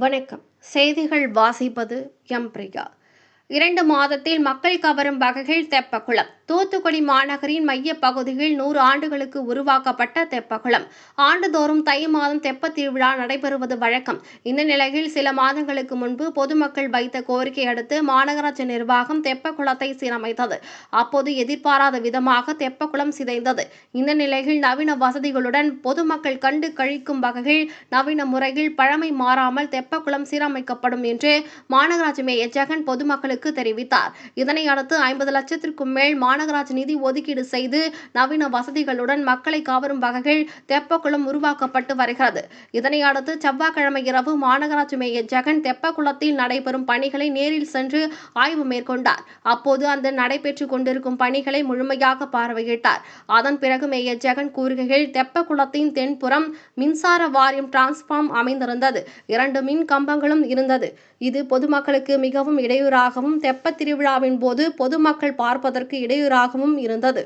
வணக்கம். செய்திகள் வாசிப்பது எம் பிரியா. 2 மாதத்தில் மக்கள் கவரும் வகையில் தெப்பக்குளம். தூத்துக்குடி மாநகரின் மையப் பகுதியில் 100 ஆண்டுகளுக்கு உருவாக்கப்பட்ட தெப்பக்குளம். ஆண்டுதோறும் தை மாதம் தெப்பத் திருவிழா நடைபெறுவது வழக்கம். இந்த நிலையில் சில மாதங்களுக்கு முன்பு பொதுமக்கள் வைத்த கோரிக்கை அடுத்து மாநகராட்சி நிர்வாகம் தெப்பக்குளத்தை சீரமைத்தது. அப்போது எதிர்பாராத விதமாக தெப்பக்குளம் சிதைந்தது. இந்த நிலையில் நவீன வசதிகளுடன் பொதுமக்கள் கண்டு கழிக்கும் வகையில் நவீன முறையில் பழமை மாறாமல் தெப்பக்குளம் சீரமைக்கப்படும் என்று மாநகராட்சி மேயர் ஜெகன் பொதுமக்களுக்கு தெரிவித்தார். இதனை அடுத்து 50 லட்சத்திற்கும் மேல் மாநகராட்சி நிதி ஒதுக்கீடு செய்து நவீன வசதிகளுடன் மக்களை கவரும் வகையில் தெப்பக்குளம் உருவாக்கப்பட்டு வருகிறது. இதனை அடுத்து செவ்வாய்க்கிழமை இரவு மாநகராட்சி மேயர் ஜெகன் தெப்பக்குளத்தில் நடைபெறும் பணிகளை நேரில் சென்று ஆய்வு மேற்கொண்டார். அப்போது அந்த நடைபெற்றுக் கொண்டிருக்கும் பணிகளை முழுமையாக பார்வையிட்டார். அதன் பிறகு மேயர் ஜெகன் கூறுகையில், தெப்பக்குளத்தின் தென்புறம் மின்சார வாரியம் டிரான்ஸ்பார்ம் அமைந்திருந்தது. 2 மின் கம்பங்களும் இருந்தது. இது பொதுமக்களுக்கு மிகவும் இடையூறாகவும் தெப்பத் திருவிழாவின் போது பொதுமக்கள் பார்ப்பதற்கு இடையூறாகவும் இருந்தது.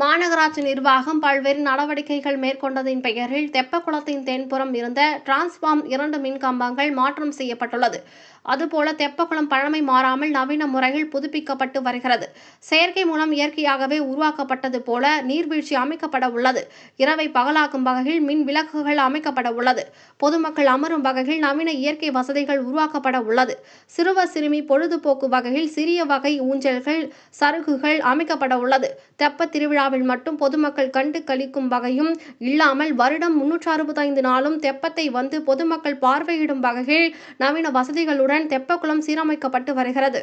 மாநகராட்சி நிர்வாகம் பல்வேறு நடவடிக்கைகள் மேற்கொண்டதின் பெயரில் தெப்பக்குளத்தின் தென்புறம் இருந்த டிரான்ஸ்பார்ம் 2 மின் கம்பங்கள் மாற்றம் செய்யப்பட்டுள்ளது. அதுபோல தெப்பக்குளம் பழமை மாறாமல் நவீன முறையில் புதுப்பிக்கப்பட்டு வருகிறது. செயற்கை மூலம் இயற்கையாகவே உருவாக்கப்பட்டது போல நீர்வீழ்ச்சி அமைக்கப்பட உள்ளது. இரவை பகலாக்கும் வகையில் மின் விளக்குகள் அமைக்கப்பட உள்ளது. பொதுமக்கள் அமரும் வகையில் நவீன இயற்கை வசதிகள் உருவாக்கப்பட உள்ளது. சிறுவர் சிறுமி பொழுதுபோக்கு வகையில் சிறிய வகை ஊஞ்சல்கள், சறுகுகள் அமைக்கப்பட உள்ளது. தெப்பத் திருவிழாவில் மட்டும் பொதுமக்கள் கண்டு களிக்கும் வகையும் இல்லாமல் வருடம் 365 நாளும் தெப்பத்தை வந்து பொதுமக்கள் பார்வையிடும் வகையில் நவீன வசதிகளுடன் தெப்பக்குளம் சீரமைக்கப்பட்டு வருகிறது.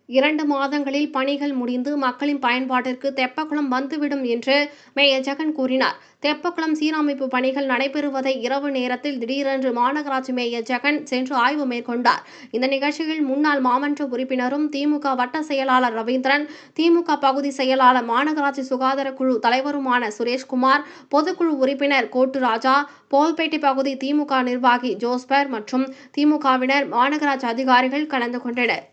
2 மாதங்களில் பணிகள் முடிந்து மக்களின் பயன்பாட்டிற்கு தெப்பக்குளம் வந்துவிடும் என்று மேயர் ஜெகன் கூறினார். தெப்பக்குளம் சீரமைப்பு பணிகள் நடைபெறுவதை இரவு நேரத்தில் திடீரென்று மாநகராட்சி மேயர் ஜெகன் சென்று ஆய்வு மேற்கொண்டார். இந்த நிகழ்ச்சியில் முன்னாள் மாமன்ற உறுப்பினரும் திமுக வட்ட செயலாளர் ரவீந்திரன், திமுக பகுதி செயலாளர், மாநகராட்சி சுகாதார குழு தலைவருமான சுரேஷ்குமார், பொதுக்குழு உறுப்பினர் கோட்டுராஜா, போல்பேட்டை பகுதி திமுக நிர்வாகி ஜோஸ்பர் மற்றும் திமுகவினர், மாநகராட்சி அதிகாரிகள் கலந்து கொண்டனர்.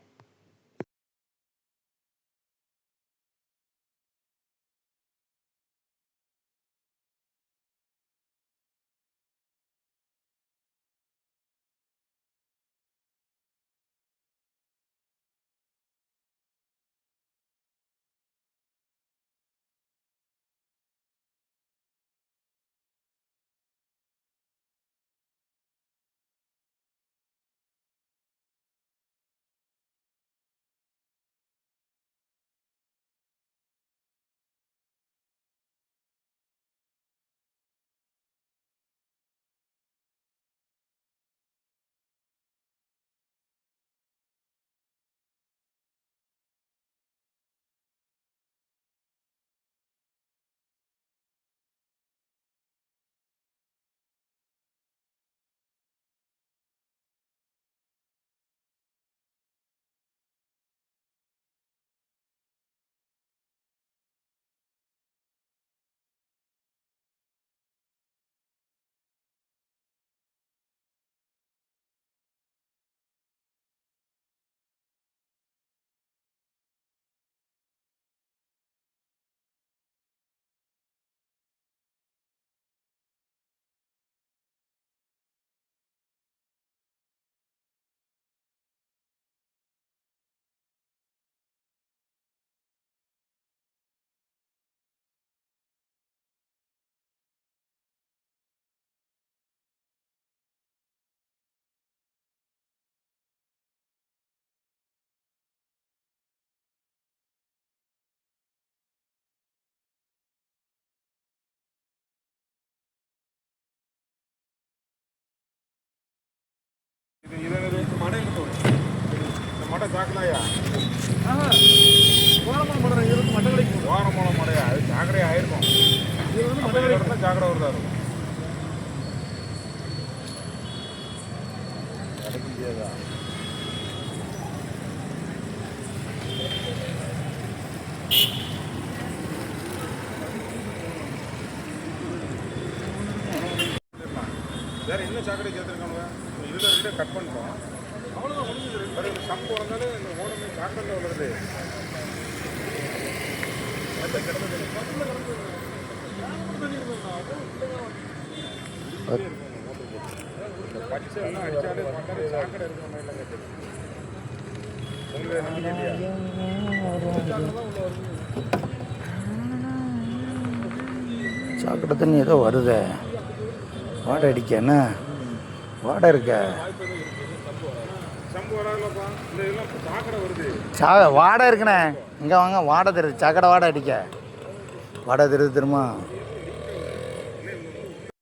மடை சாக்கலையா ஓரமான மடை இருக்கு. மட்டங்களுக்கு ஓரமான மடையா அது சாக்கடை ஆயிருக்கும். இது வந்து மட்டை சாக்கடை வருதா இருக்கும். கிடைக்க முடியாதா? வேற என்ன சாக்கடை சேர்த்துருக்காங்க? இதில் கட் பண்ணிட்டோம். அவ்வளோதான் முடிஞ்சது. சம்பு வளர்ந்தாலே இந்த ஓடமே சாக்கடையில் வளருது. கிடந்து பச்சை எல்லாம் அடிச்சாலே பார்த்தாலே சாக்கடை இருக்கிற மாதிரி எல்லாம் கேட்குது. உங்களுக்கு நம்பிக்கை இல்லையா? சாக்கடை தண்ணி ஏதோ வருதே, வாடை அடிக்க என்ன வாடை இருக்க, சம்பு வராதுலப்பா. இந்த இதெல்லாம் சாக்கடை வருது. வாடை இருக்குண்ணே. இங்கே வாங்க, வாடை தெரியுது, சாக்கடை வாடை அடிக்க வாடை தெரியுது தெரியுமா.